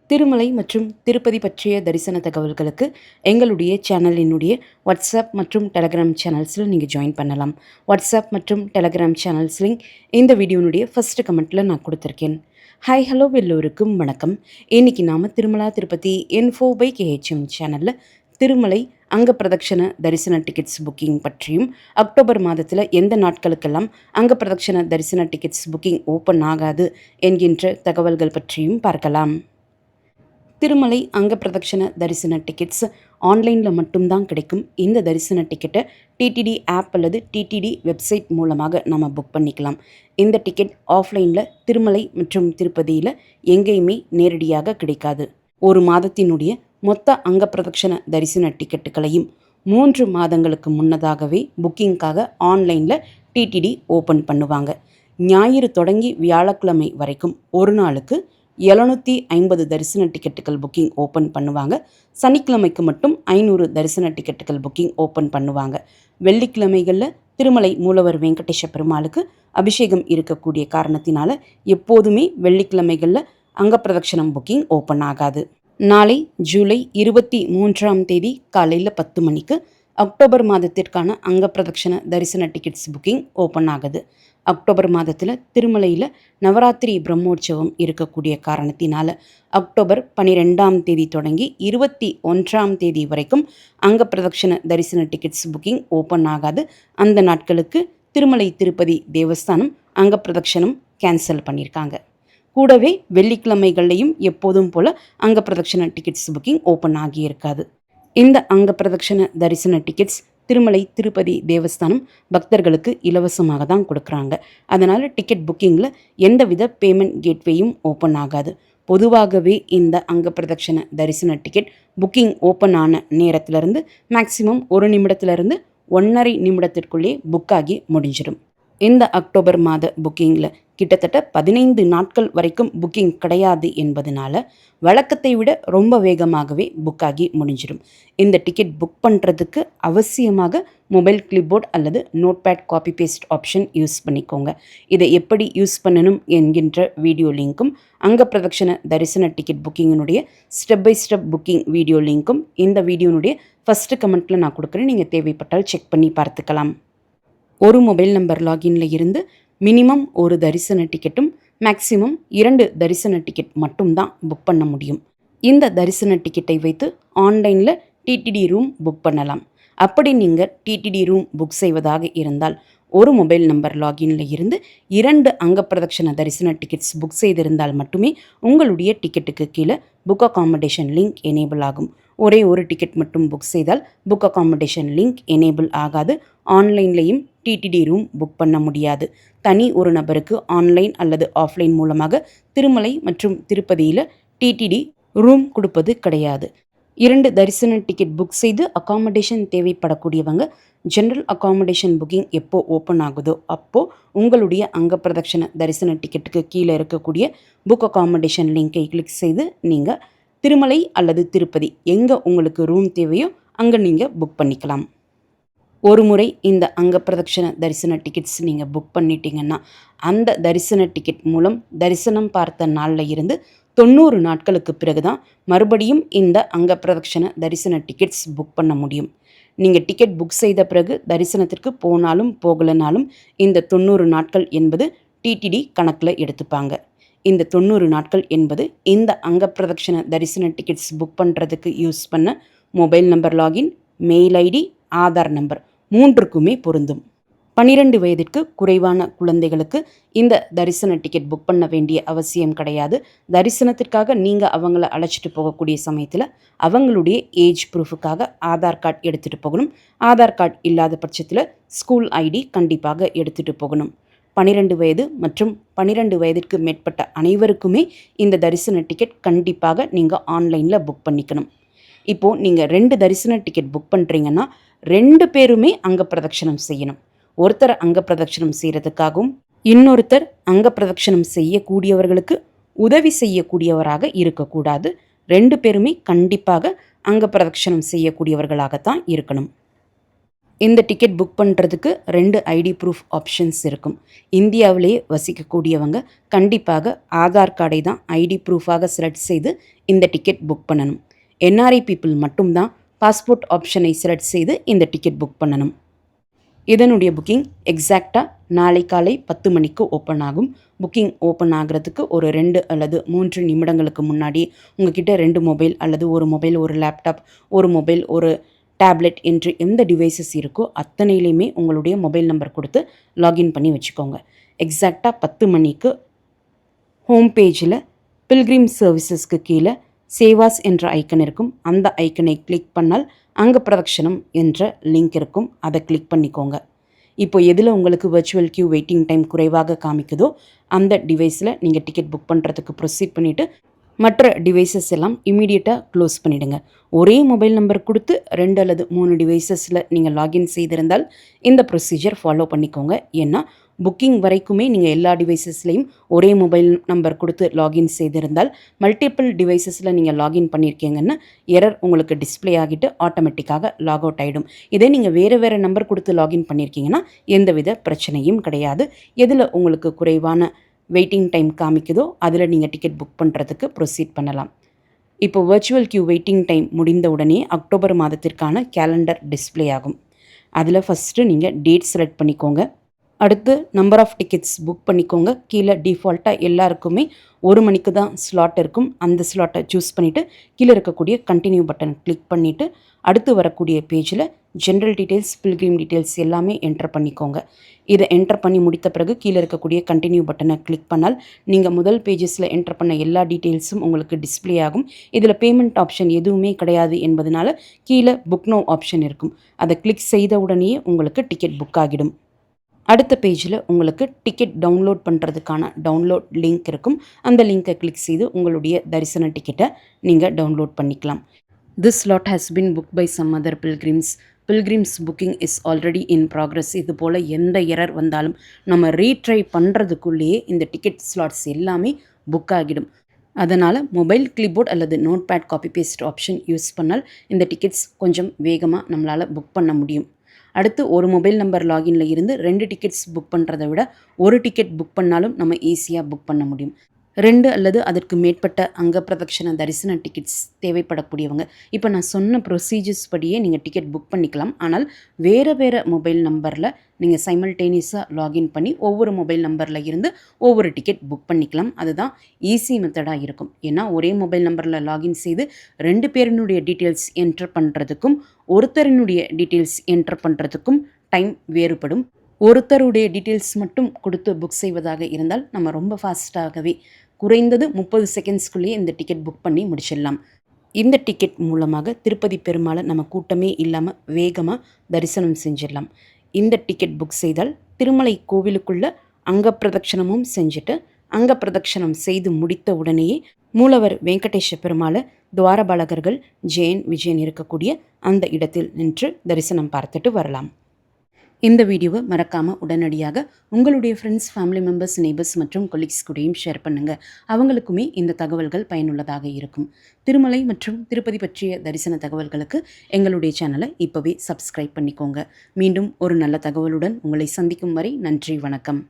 திருமலை மற்றும் திருப்பதி பற்றிய தரிசன தகவல்களுக்கு எங்களுடைய சேனலினுடைய வாட்ஸ்அப் மற்றும் டெலகிராம் சேனல்ஸில் நீங்கள் ஜாயின் பண்ணலாம். வாட்ஸ்அப் மற்றும் டெலகிராம் சேனல்ஸ் லிங்க் இந்த வீடியோனுடைய ஃபஸ்ட்டு கமெண்ட்டில் நான் கொடுத்துருக்கேன். ஹாய் ஹலோ எல்லோருக்கும் வணக்கம். இன்றைக்கி நாம் திருமலா திருப்பதி இன்ஃபோ பை கேஹெச்எம் சேனலில் திருமலை அங்க பிரதட்சண தரிசன டிக்கெட்ஸ் புக்கிங் பற்றியும் அக்டோபர் மாதத்தில் எந்த நாட்களுக்கெல்லாம் அங்க பிரதட்சண தரிசன டிக்கெட்ஸ் புக்கிங் ஓப்பன் ஆகாது என்கின்ற தகவல்கள் பற்றியும் பார்க்கலாம். திருமலை அங்க பிரதட்சண தரிசன டிக்கெட்ஸ் ஆன்லைனில் மட்டும்தான் கிடைக்கும். இந்த தரிசன டிக்கெட்டை டிடிடி ஆப் அல்லது டிடிடி வெப்சைட் மூலமாக நம்ம புக் பண்ணிக்கலாம். இந்த டிக்கெட் ஆஃப்லைனில் திருமலை மற்றும் திருப்பதியில் எங்கேயுமே நேரடியாக கிடைக்காது. ஒரு மாதத்தினுடைய மொத்த அங்க பிரதட்சண தரிசன டிக்கெட்டுகளையும் 3 மாதங்களுக்கு முன்னதாகவே புக்கிங்காக ஆன்லைனில் டிடிடி ஓப்பன் பண்ணுவாங்க. ஞாயிறு தொடங்கி வியாழக்கிழமை வரைக்கும் ஒரு நாளுக்கு 750 தரிசன டிக்கெட்டுகள் புக்கிங் ஓப்பன் பண்ணுவாங்க. சனிக்கிழமைக்கு மட்டும் 500 தரிசன டிக்கெட்டுகள் புக்கிங் ஓப்பன் பண்ணுவாங்க. வெள்ளிக்கிழமைகளில் திருமலை மூலவர் வெங்கடேஷ பெருமாளுக்கு அபிஷேகம் இருக்கக்கூடிய காரணத்தினால எப்போதுமே வெள்ளிக்கிழமைகளில் அங்கப்பிரதட்சணம் புக்கிங் ஓப்பன் ஆகாது. நாளை ஜூலை 23ஆம் தேதி காலையில் 10 மணிக்கு அக்டோபர் மாதத்திற்கான அங்க பிரதட்சண தரிசன டிக்கெட்ஸ் புக்கிங் ஓப்பன் ஆகுது. அக்டோபர் மாதத்தில் திருமலையில் நவராத்திரி பிரம்மோற்சவம் இருக்கக்கூடிய காரணத்தினால அக்டோபர் 12ஆம் தேதி தொடங்கி 21ஆம் தேதி வரைக்கும் அங்க பிரதட்சண தரிசன டிக்கெட்ஸ் புக்கிங் ஓப்பன் ஆகாது. அந்த நாட்களுக்கு திருமலை திருப்பதி தேவஸ்தானம் அங்க பிரதட்சணம் கேன்சல் பண்ணியிருக்காங்க. கூடவே வெள்ளிக்கிழமைகள்லையும் எப்போதும் போல் அங்க பிரதட்சண டிக்கெட்ஸ் புக்கிங் ஓப்பன் ஆகியிருக்காது. இந்த அங்க பிரதட்சண தரிசன டிக்கெட்ஸ் திருமலை திருப்பதி தேவஸ்தானம் பக்தர்களுக்கு இலவசமாக தான் கொடுக்குறாங்க. அதனால் டிக்கெட் புக்கிங்கில் எந்தவித பேமெண்ட் கேட்வேயும் ஓப்பன் ஆகாது. பொதுவாகவே இந்த அங்க பிரதட்சண தரிசன டிக்கெட் புக்கிங் ஓப்பன் ஆன நேரத்திலிருந்து மேக்சிமம் 1 நிமிடத்திலிருந்து 1.5 நிமிடத்திற்குள்ளே புக் ஆகி முடிஞ்சிடும். இந்த அக்டோபர் மாத புக்கிங்கில் கிட்டத்தட்ட 15 நாட்கள் வரைக்கும் புக்கிங் கிடையாது என்பதனால வழக்கத்தை விட ரொம்ப வேகமாகவே புக் ஆகி முடிஞ்சிடும். இந்த டிக்கெட் புக் பண்ணுறதுக்கு அவசியமாக மொபைல் கிளிப்போர்ட் அல்லது notepad copy paste option use பண்ணிக்கோங்க. இதை எப்படி யூஸ் பண்ணணும் என்கின்ற வீடியோ லிங்க்கும் அங்க பிரதட்சண தரிசன டிக்கெட் புக்கிங்கினுடைய step by step booking video லிங்க்கும் இந்த வீடியோனுடைய ஃபஸ்ட்டு கமெண்ட்டில் நான் கொடுக்குறேன். நீங்கள் தேவைப்பட்டால் செக் பண்ணி பார்த்துக்கலாம். ஒரு மொபைல் நம்பர் லாகின்ல இருந்து மினிமம் ஒரு தரிசன டிக்கெட்டும் மேக்சிமம் 2 தரிசன டிக்கெட் மட்டும்தான் புக் பண்ண முடியும். இந்த தரிசன டிக்கெட்டை வைத்து ஆன்லைனில் டிடிடி ரூம் புக் பண்ணலாம். அப்படி நீங்கள் டிடிடி ரூம் புக் செய்வதாக இருந்தால் ஒரு மொபைல் நம்பர் லாகின்ல இருந்து 2 அங்க பிரதட்சண தரிசன டிக்கெட்ஸ் புக் செய்திருந்தால் மட்டுமே உங்களுடைய டிக்கெட்டுக்கு கீழே புக் அகாமடேஷன் லிங்க் எனேபிள் ஆகும். ஒரே ஒரு டிக்கெட் மட்டும் புக் செய்தால் புக் அகாமடேஷன் லிங்க் எனேபிள் ஆகாது. ஆன்லைன்லேயும் டிடிடி ரூம் புக் பண்ண முடியாது. தனி ஒரு நபருக்கு ஆன்லைன் அல்லது ஆஃப்லைன் மூலமாக திருமலை மற்றும் திருப்பதியில் டிடிடி ரூம் கொடுப்பது கிடையாது. 2 தரிசன டிக்கெட் புக் செய்து அகாமடேஷன் தேவைப்படக்கூடியவங்க ஜென்ரல் அகாமடேஷன் புக்கிங் எப்போ ஓப்பன் ஆகுதோ அப்போது உங்களுடைய அங்க பிரதட்சண தரிசன டிக்கெட்டுக்கு கீழே இருக்கக்கூடிய புக் அகாமடேஷன் லிங்கை கிளிக் செய்து நீங்கள் திருமலை அல்லது திருப்பதி எங்கே உங்களுக்கு ரூம் தேவையோ அங்கே நீங்கள் புக் பண்ணிக்கலாம். ஒரு முறை இந்த அங்க பிரதட்சண தரிசன டிக்கெட்ஸ் நீங்கள் புக் பண்ணிட்டீங்கன்னா அந்த தரிசன டிக்கெட் மூலம் தரிசனம் பார்த்த நாளில் இருந்து 90 நாட்களுக்கு பிறகு தான் மறுபடியும் இந்த அங்க பிரதட்சண தரிசன டிக்கெட்ஸ் புக் பண்ண முடியும். நீங்கள் டிக்கெட் புக் செய்த பிறகு தரிசனத்திற்கு போனாலும் போகலனாலும் இந்த 90 நாட்கள் என்பது டிடிடி கணக்கில் எடுத்துப்பாங்க. இந்த 90 நாட்கள் என்பது இந்த அங்க பிரதட்சண தரிசன டிக்கெட்ஸ் புக் பண்ணுறதுக்கு யூஸ் பண்ண mobile number login, mail ID, Aadhaar number 3க்குமே பொருந்தும். 12 வயதிற்கு குறைவான குழந்தைகளுக்கு இந்த தரிசன டிக்கெட் புக் பண்ண வேண்டிய அவசியம் கிடையாது. தரிசனத்திற்காக நீங்கள் அவங்கள அழைச்சிட்டு போகக்கூடிய சமயத்தில் அவங்களுடைய ஏஜ் ப்ரூஃபுக்காக ஆதார் கார்டு எடுத்துகிட்டு போகணும். ஆதார் கார்டு இல்லாத பட்சத்தில் ஸ்கூல் ஐடி கண்டிப்பாக எடுத்துகிட்டு போகணும். 12 வயது மற்றும் 12 வயதிற்கு மேற்பட்ட அனைவருக்குமே இந்த தரிசன டிக்கெட் கண்டிப்பாக நீங்கள் ஆன்லைனில் புக் பண்ணிக்கணும். இப்போது நீங்கள் 2 தரிசன டிக்கெட் புக் பண்ணுறீங்கன்னா 2 பேருமே அங்க பிரதட்சணம் செய்யணும். ஒருத்தர் அங்க பிரதட்சணம் செய்கிறதுக்காகவும் இன்னொருத்தர் அங்க பிரதட்சணம் செய்யக்கூடியவர்களுக்கு உதவி செய்யக்கூடியவராக இருக்கக்கூடாது. 2 பேருமே கண்டிப்பாக அங்க பிரதட்சணம் செய்யக்கூடியவர்களாகத்தான் இருக்கணும். இந்த டிக்கெட் புக் பண்ணுறதுக்கு 2 ஐடி ப்ரூஃப் ஆப்ஷன்ஸ் இருக்கும். இந்தியாவிலேயே வசிக்கக்கூடியவங்க கண்டிப்பாக ஆதார் கார்டை தான் ஐடி ப்ரூஃபாக செலக்ட் செய்து இந்த டிக்கெட் புக் பண்ணணும். என்ஆர்ஐ பீப்புள் மட்டும்தான் பாஸ்போர்ட் ஆப்ஷனை செலக்ட் செய்து இந்த டிக்கெட் புக் பண்ணணும். இதனுடைய புக்கிங் எக்ஸாக்டாக நாளை காலை 10 மணிக்கு ஓப்பன் ஆகும். புக்கிங் ஓப்பன் ஆகிறதுக்கு ஒரு 2 அல்லது 3 நிமிடங்களுக்கு முன்னாடி உங்ககிட்ட 2 மொபைல் அல்லது ஒரு மொபைல், ஒரு லேப்டாப், ஒரு மொபைல், ஒரு டேப்லெட் என்று எந்த டிவைசஸ் இருக்கோ அத்தனையிலையுமே உங்களுடைய மொபைல் நம்பர் கொடுத்து லாகின் பண்ணி வச்சுக்கோங்க. எக்ஸாக்டாக 10 மணிக்கு ஹோம் பேஜில் பில்கிரிம் சர்வீசஸ்க்கு கீழே சேவாஸ் என்ற ஐக்கன் இருக்கும். அந்த ஐக்கனை கிளிக் பண்ணால் அங்கே பிரதக்ஷனம் என்ற லிங்க் இருக்கும். அதை கிளிக் பண்ணிக்கோங்க. இப்போ எதில் உங்களுக்கு வர்ச்சுவல் கியூ வெயிட்டிங் டைம் குறைவாக காமிக்குதோ அந்த டிவைஸில் நீங்கள் டிக்கெட் புக் பண்ணுறதுக்கு ப்ரொசீட் பண்ணிவிட்டு மற்ற டிவைசஸ் எல்லாம் இமீடியட்டாக க்ளோஸ் பண்ணிவிடுங்க. ஒரே மொபைல் நம்பர் கொடுத்து 2 அல்லது 3 டிவைசஸில் நீங்கள் லாகின் செய்திருந்தால் இந்த ப்ரொசீஜர் ஃபாலோ பண்ணிக்கோங்க. ஏன்னா புக்கிங் வரைக்குமே நீங்கள் எல்லா டிவைசஸ்லையும் ஒரே மொபைல் நம்பர் கொடுத்து லாகின் செய்திருந்தால் மல்டிபிள் டிவைசஸில் நீங்கள் லாகின் பண்ணியிருக்கீங்கன்னு எரர் உங்களுக்கு டிஸ்பிளே ஆகிட்டு ஆட்டோமேட்டிக்காக லாக் அவுட் ஆகிடும். இதே நீங்கள் வேறு நம்பர் கொடுத்து லாகின் பண்ணியிருக்கீங்கன்னா எந்தவித பிரச்சனையும் கிடையாது. எதில் உங்களுக்கு குறைவான வெயிட்டிங் டைம் காமிக்குதோ அதில் நீங்கள் டிக்கெட் புக் பண்ணுறதுக்கு ப்ரொசீட் பண்ணலாம். இப்போ வர்ச்சுவல் கியூ வெயிட்டிங் டைம் முடிந்த உடனே அக்டோபர் மாதத்திற்கான கேலண்டர் டிஸ்பிளே ஆகும். அதில் ஃபஸ்ட்டு நீங்கள் டேட் செலக்ட் பண்ணிக்கோங்க. அடுத்து நம்பர் ஆஃப் டிக்கெட்ஸ் புக் பண்ணிக்கோங்க. கீழே டிஃபால்ட்டாக எல்லாருக்குமே 1 மணிக்கு தான் ஸ்லாட் இருக்கும். அந்த ஸ்லாட்டை சூஸ் பண்ணிவிட்டு கீழே இருக்கக்கூடிய கண்டினியூ பட்டன் கிளிக் பண்ணிவிட்டு அடுத்து வரக்கூடிய பேஜில் ஜென்ரல் டீட்டெயில்ஸ், பில்கிரிம் டீட்டெயில்ஸ் எல்லாமே என்டர் பண்ணிக்கோங்க. இதை என்டர் பண்ணி முடித்த பிறகு கீழே இருக்கக்கூடிய கண்டினியூ பட்டனை கிளிக் பண்ணால் நீங்கள் முதல் பேஜஸில் என்டர் பண்ண எல்லா டீட்டெயில்ஸும் உங்களுக்கு டிஸ்பிளே ஆகும். இதில் பேமெண்ட் ஆப்ஷன் எதுவுமே கிடையாது என்பதனால கீழே புக் நோ ஆப்ஷன் இருக்கும். அதை கிளிக் செய்த உடனேயே உங்களுக்கு டிக்கெட் புக் ஆகிடும். அடுத்த பேஜில் உங்களுக்கு டிக்கெட் டவுன்லோட் பண்ணுறதுக்கான டவுன்லோட் லிங்க் இருக்கும். அந்த லிங்க்கை கிளிக் செய்து உங்களுடைய தரிசன டிக்கெட்டை நீங்கள் டவுன்லோட் பண்ணிக்கலாம். This slot has been book by some other pilgrims booking is already in progress. இது போல் எந்த எரர் வந்தாலும் நம்ம ரீட்ரை பண்ணுறதுக்குள்ளேயே இந்த டிக்கெட் ஸ்லாட்ஸ் எல்லாமே புக் ஆகிடும். அதனால் மொபைல் கிளிப்போர்ட் அல்லது note pad copy paste option use பண்ணால் இந்த டிக்கெட்ஸ் கொஞ்சம் வேகமாக நம்மளால் புக் பண்ண முடியும். அடுத்து ஒரு மொபைல் நம்பர் லாகின்ல இருந்து 2 டிக்கெட்ஸ் புக் பண்ணுறதை விட ஒரு டிக்கெட் புக் பண்ணாலும் நம்ம ஈஸியாக புக் பண்ண முடியும். 2 அல்லது அதற்கு மேற்பட்ட அங்க பிரதக்ஷண தரிசன டிக்கெட்ஸ் தேவைப்படக்கூடியவங்க இப்போ நான் சொன்ன ப்ரொசீஜர்ஸ் படியே நீங்கள் டிக்கெட் புக் பண்ணிக்கலாம். ஆனால் வேறு மொபைல் நம்பரில் நீங்கள் சைமல்டேனியஸாக லாகின் பண்ணி ஒவ்வொரு மொபைல் நம்பரில் இருந்து ஒவ்வொரு டிக்கெட் புக் பண்ணிக்கலாம். அதுதான் ஈஸி மெத்தடாக இருக்கும். ஏன்னா ஒரே மொபைல் நம்பரில் லாகின் செய்து 2 பேரினுடைய டீட்டெயில்ஸ் என்டர் பண்ணுறதுக்கும் ஒருத்தரினுடைய டீட்டெயில்ஸ் என்டர் பண்ணுறதுக்கும் டைம் வேறுபடும். ஒருத்தருடைய டீட்டெயில்ஸ் மட்டும் கொடுத்து புக் செய்வதாக இருந்தால் நம்ம ரொம்ப ஃபாஸ்ட்டாகவே குறைந்தது 30 செகண்ட்ஸ்குள்ளேயே இந்த டிக்கெட் புக் பண்ணி முடிச்சிடலாம். இந்த டிக்கெட் மூலமாக திருப்பதி பெருமாளை நம்ம கூட்டமே இல்லாமல் வேகமாக தரிசனம் செஞ்சிடலாம். இந்த டிக்கெட் புக் செய்தால் திருமலை கோவிலுக்குள்ள அங்க பிரதட்சணமும் செஞ்சுட்டு அங்க பிரதட்சணம் செய்து முடித்த உடனேயே மூலவர் வெங்கடேஷ பெருமாளை துவாரபாலகர்கள் ஜெயன் விஜயன் இருக்கக்கூடிய அந்த இடத்தில் நின்று தரிசனம் பார்த்துட்டு வரலாம். இந்த வீடியோவை மறக்காமல் உடனடியாக உங்களுடைய ஃப்ரெண்ட்ஸ், ஃபேமிலி மெம்பர்ஸ், நெய்பர்ஸ் மற்றும் கொலீக்ஸ் கூடயும் ஷேர் பண்ணுங்கள். அவங்களுக்குமே இந்த தகவல்கள் பயனுள்ளதாக இருக்கும். திருமலை மற்றும் திருப்பதி பற்றிய தரிசன தகவல்களுக்கு எங்களுடைய சேனலை இப்போவே சப்ஸ்கிரைப் பண்ணிக்கோங்க. மீண்டும் ஒரு நல்ல தகவலுடன் உங்களை சந்திக்கும் வரை நன்றி, வணக்கம்.